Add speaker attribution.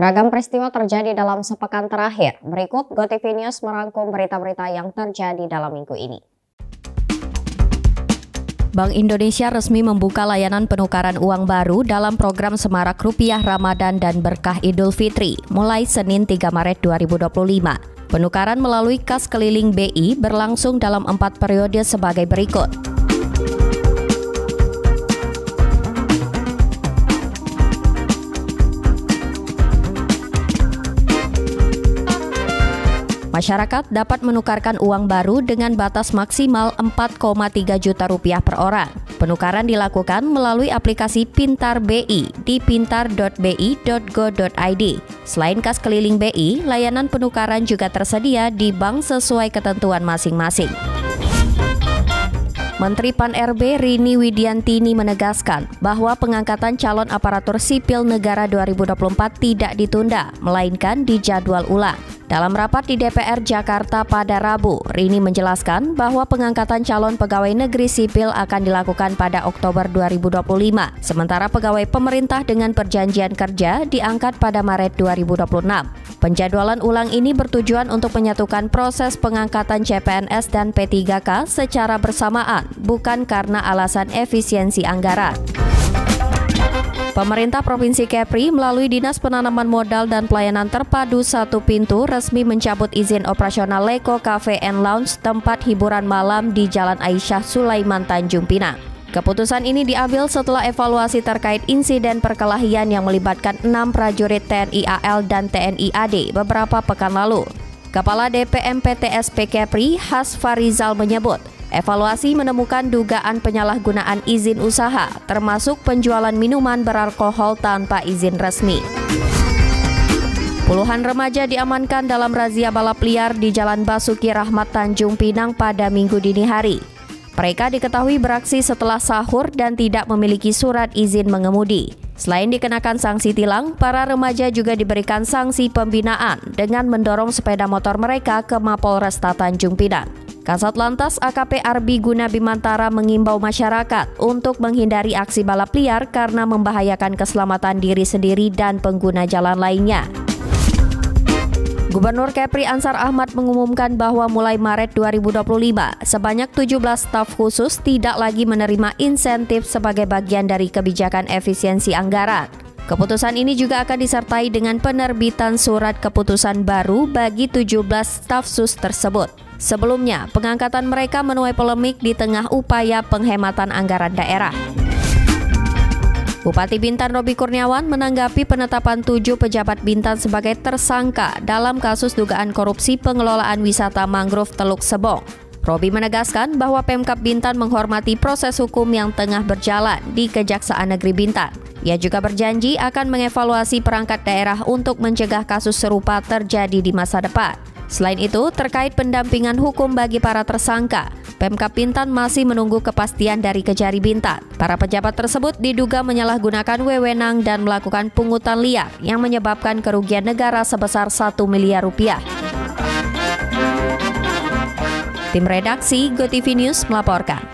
Speaker 1: Beragam peristiwa terjadi dalam sepekan terakhir. Berikut GoTV News merangkum berita-berita yang terjadi dalam minggu ini.
Speaker 2: Bank Indonesia resmi membuka layanan penukaran uang baru dalam program Semarak Rupiah Ramadan dan Berkah Idul Fitri mulai Senin 3 Maret 2025. Penukaran melalui kas keliling BI berlangsung dalam 4 periode sebagai berikut. Masyarakat dapat menukarkan uang baru dengan batas maksimal 4,3 juta rupiah per orang. Penukaran dilakukan melalui aplikasi Pintar BI di pintar.bi.go.id. Selain kas keliling BI, layanan penukaran juga tersedia di bank sesuai ketentuan masing-masing. Menteri Pan-RB Rini Widiantini menegaskan bahwa pengangkatan calon aparatur sipil negara 2024 tidak ditunda, melainkan dijadwal ulang. Dalam rapat di DPR Jakarta pada Rabu, Rini menjelaskan bahwa pengangkatan calon pegawai negeri sipil akan dilakukan pada Oktober 2025, sementara pegawai pemerintah dengan perjanjian kerja diangkat pada Maret 2026. Penjadwalan ulang ini bertujuan untuk menyatukan proses pengangkatan CPNS dan P3K secara bersamaan, bukan karena alasan efisiensi anggaran. Pemerintah Provinsi Kepri melalui Dinas Penanaman Modal dan Pelayanan Terpadu Satu Pintu resmi mencabut izin operasional Leko Cafe and Lounge tempat hiburan malam di Jalan Aisyah Sulaiman Tanjung Pinang. Keputusan ini diambil setelah evaluasi terkait insiden perkelahian yang melibatkan 6 prajurit TNI AL dan TNI AD beberapa pekan lalu. Kepala DPMPTSP Kepri, Has Farizal menyebut, evaluasi menemukan dugaan penyalahgunaan izin usaha, termasuk penjualan minuman beralkohol tanpa izin resmi. Puluhan remaja diamankan dalam razia balap liar di Jalan Basuki Rahmat Tanjung Pinang pada Minggu dini hari. Mereka diketahui beraksi setelah sahur dan tidak memiliki surat izin mengemudi. Selain dikenakan sanksi tilang, para remaja juga diberikan sanksi pembinaan dengan mendorong sepeda motor mereka ke Mapolresta Tanjung Pinang. Kasat Lantas AKP Arbi Guna Bimantara mengimbau masyarakat untuk menghindari aksi balap liar karena membahayakan keselamatan diri sendiri dan pengguna jalan lainnya. Gubernur Kepri Ansar Ahmad mengumumkan bahwa mulai Maret 2025, sebanyak 17 staf khusus tidak lagi menerima insentif sebagai bagian dari kebijakan efisiensi anggaran. Keputusan ini juga akan disertai dengan penerbitan surat keputusan baru bagi 17 staf sus tersebut. Sebelumnya, pengangkatan mereka menuai polemik di tengah upaya penghematan anggaran daerah. Bupati Bintan Robi Kurniawan menanggapi penetapan 7 pejabat Bintan sebagai tersangka dalam kasus dugaan korupsi pengelolaan wisata mangrove Teluk Sebong. Robi menegaskan bahwa Pemkab Bintan menghormati proses hukum yang tengah berjalan di Kejaksaan Negeri Bintan. Ia juga berjanji akan mengevaluasi perangkat daerah untuk mencegah kasus serupa terjadi di masa depan. Selain itu, terkait pendampingan hukum bagi para tersangka, Pemkab Bintan masih menunggu kepastian dari Kejari Bintan. Para pejabat tersebut diduga menyalahgunakan wewenang dan melakukan pungutan liar yang menyebabkan kerugian negara sebesar 1 miliar rupiah. Tim redaksi GoTV News melaporkan.